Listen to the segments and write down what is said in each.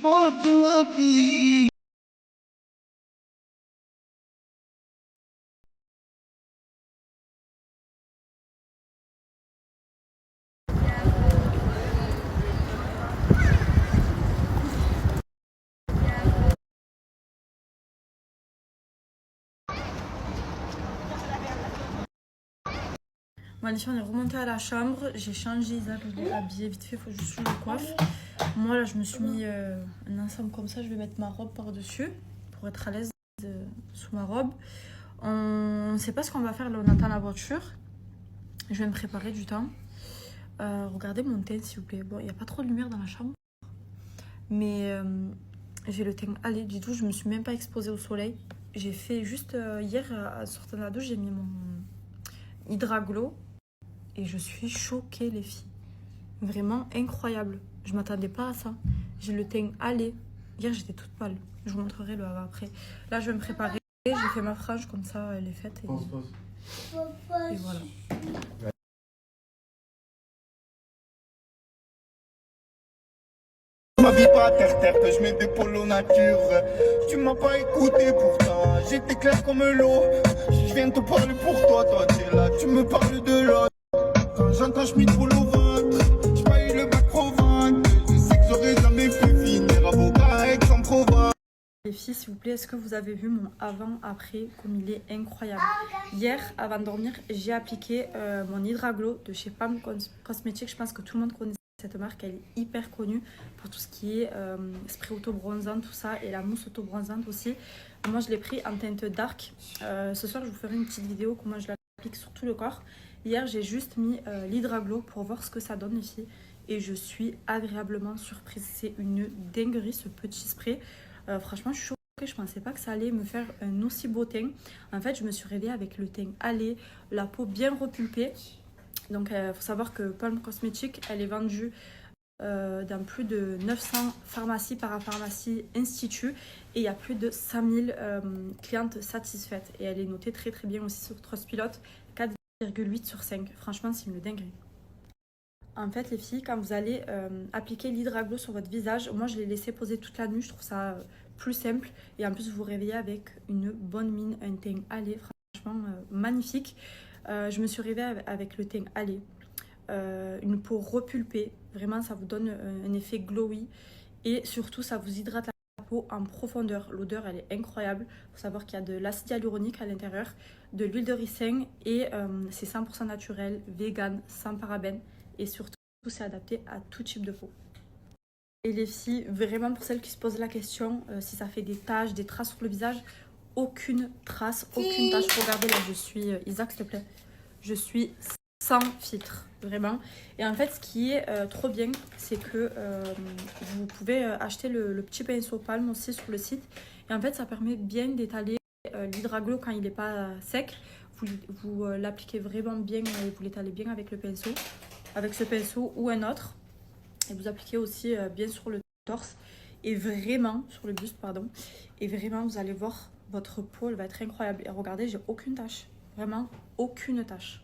Bon, les filles, on est remonté à la chambre. J'ai changé, Isaac, je l'ai habillé vite fait, il faut juste que je le coiffe. Moi, là, je me suis mis un ensemble comme ça. Je vais mettre ma robe par-dessus pour être à l'aise sous ma robe. On ne sait pas ce qu'on va faire, là, on attend la voiture. Je vais me préparer du temps. Regardez mon teint, s'il vous plaît. Bon, il n'y a pas trop de lumière dans la chambre. Mais j'ai le teint allé. Du tout, je me suis même pas exposée au soleil. J'ai fait juste hier, en sortant de la douche, j'ai mis mon Hydra Glow. Et je suis choquée, les filles. Vraiment incroyable. Je m'attendais pas à ça. J'ai le teint allé. Hier, j'étais toute pâle. Je vous montrerai le avant après. Là, je vais me préparer. J'ai fait ma frange comme ça, elle est faite. Et voilà. Ma vie pas terre que je mets des polos nature. Tu m'as pas écouté pourtant, j'étais clair comme l'eau. Je viens te parler pour toi, toi t'es là, tu me parles de l'autre. Quand j'entends Schmitt pour le ventre, j'paye le bac pro ventre. Je sais que j'aurais jamais pu finir avocat à Aix-en-Provence. Les filles, s'il vous plaît, est-ce que vous avez vu mon avant-après comme il est incroyable? Hier, avant de dormir, j'ai appliqué mon Hydra Glow de chez Palm Cosmetics. Je pense que tout le monde connaît cette marque, elle est hyper connue pour tout ce qui est spray auto-bronzant, tout ça, et la mousse auto-bronzante aussi. Moi, je l'ai pris en teinte dark. Ce soir, je vous ferai une petite vidéo comment je l'applique sur tout le corps. Hier, j'ai juste mis l'Hydra Glow pour voir ce que ça donne, les filles. Et je suis agréablement surprise. C'est une dinguerie, ce petit spray. Franchement, je suis choquée. Je pensais pas que ça allait me faire un aussi beau teint. En fait, je me suis réveillée avec le teint allé, la peau bien repulpée. Donc, il faut savoir que Palm Cosmetics, elle est vendue dans plus de 900 pharmacies, parapharmacies, instituts. Et il y a plus de 5000 clientes satisfaites. Et elle est notée très très bien aussi sur Trustpilot, 4,8 sur 5. Franchement, c'est une dinguerie. En fait, les filles, quand vous allez appliquer l'Hydra Glow sur votre visage, moi je l'ai laissé poser toute la nuit, je trouve ça plus simple. Et en plus, vous vous réveillez avec une bonne mine, un teint allé, franchement magnifique. Je me suis réveillée avec le teint allé, une peau repulpée. Vraiment, ça vous donne un effet glowy. Et surtout, ça vous hydrate la peau en profondeur. L'odeur, elle est incroyable. Il faut savoir qu'il y a de l'acide hyaluronique à l'intérieur, de l'huile de ricin. Et c'est 100% naturel, vegan, sans parabènes. Et surtout, c'est adapté à tout type de peau. Et les filles, vraiment pour celles qui se posent la question, si ça fait des taches, des traces sur le visage, aucune trace, aucune tache. Regardez là, je suis... Isaac, s'il te plaît. Je suis sans filtre, vraiment. Et en fait, ce qui est trop bien, c'est que vous pouvez acheter le petit pinceau Palm aussi sur le site. Et en fait, ça permet bien d'étaler l'Hydra Glow quand il n'est pas sec. Vous l'appliquez vraiment bien, vous l'étalez bien avec le pinceau. Avec ce pinceau ou un autre. Et vous appliquez aussi bien sur le torse. Et vraiment, sur le buste, pardon. Et vraiment, vous allez voir, votre peau, elle va être incroyable. Et regardez, j'ai aucune tache. Vraiment, aucune tache.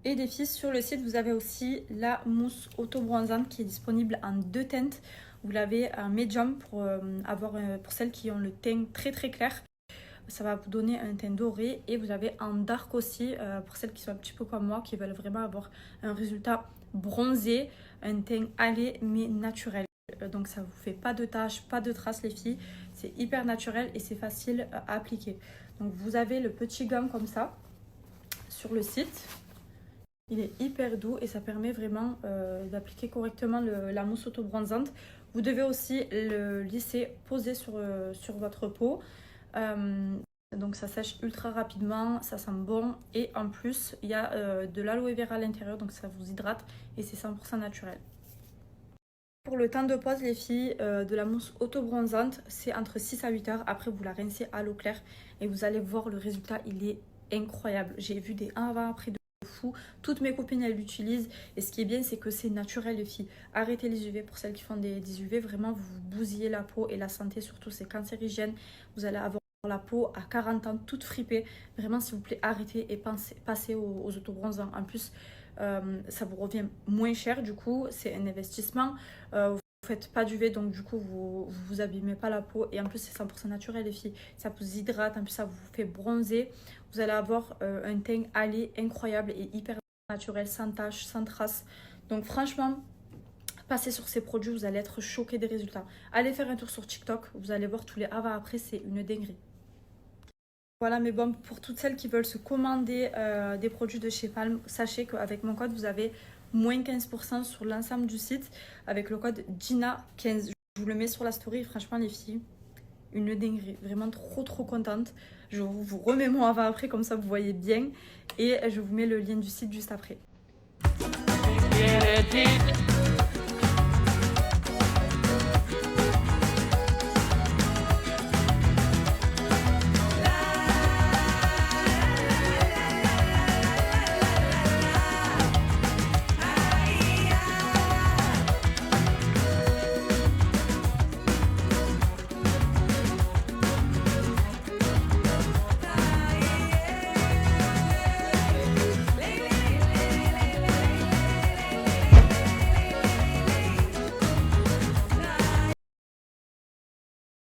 Et les filles, sur le site, vous avez aussi la mousse auto-bronzante qui est disponible en 2 teintes. Vous l'avez en médium pour celles qui ont le teint très très clair. Ça va vous donner un teint doré. Et vous avez en dark aussi, pour celles qui sont un petit peu comme moi, qui veulent vraiment avoir un résultat bronzé, un teint allé mais naturel. Donc ça vous fait pas de taches, pas de traces les filles. C'est hyper naturel et c'est facile à appliquer. Donc vous avez le petit gant comme ça sur le site. Il est hyper doux et ça permet vraiment d'appliquer correctement la mousse auto-bronzante. Vous devez aussi le laisser poser sur votre peau. Donc ça sèche ultra rapidement, ça sent bon et en plus il y a de l'aloe vera à l'intérieur, donc ça vous hydrate et c'est 100% naturel. Pour le temps de pose les filles, de la mousse auto-bronzante, c'est entre 6 à 8 heures. Après vous la rincez à l'eau claire et vous allez voir le résultat, il est incroyable. J'ai vu des avant après de fou, toutes mes copines elles l'utilisent et ce qui est bien c'est que c'est naturel les filles. Arrêtez les UV, pour celles qui font des UV, vraiment vous bousillez la peau et la santé surtout, c'est cancérigène. Vous allez avoir la peau à 40 ans toute fripée. Vraiment s'il vous plaît arrêtez et passez aux autobronzants. En plus ça vous revient moins cher, du coup c'est un investissement. Vous faites pas d'UV, donc du coup vous abîmez pas la peau, et en plus c'est 100% naturel les filles, ça vous hydrate, en plus ça vous fait bronzer, vous allez avoir un teint allé incroyable et hyper naturel, sans taches, sans traces. Donc franchement, passez sur ces produits, vous allez être choqués des résultats. Allez faire un tour sur TikTok, vous allez voir tous les avant-après, c'est une dinguerie. Voilà, mais bon, pour toutes celles qui veulent se commander des produits de chez Palm, sachez qu'avec mon code, vous avez moins 15% sur l'ensemble du site avec le code GINA15. Je vous le mets sur la story. Franchement, les filles, une dinguerie. Vraiment trop contente. Je vous remets mon avant-après, comme ça vous voyez bien. Et je vous mets le lien du site juste après.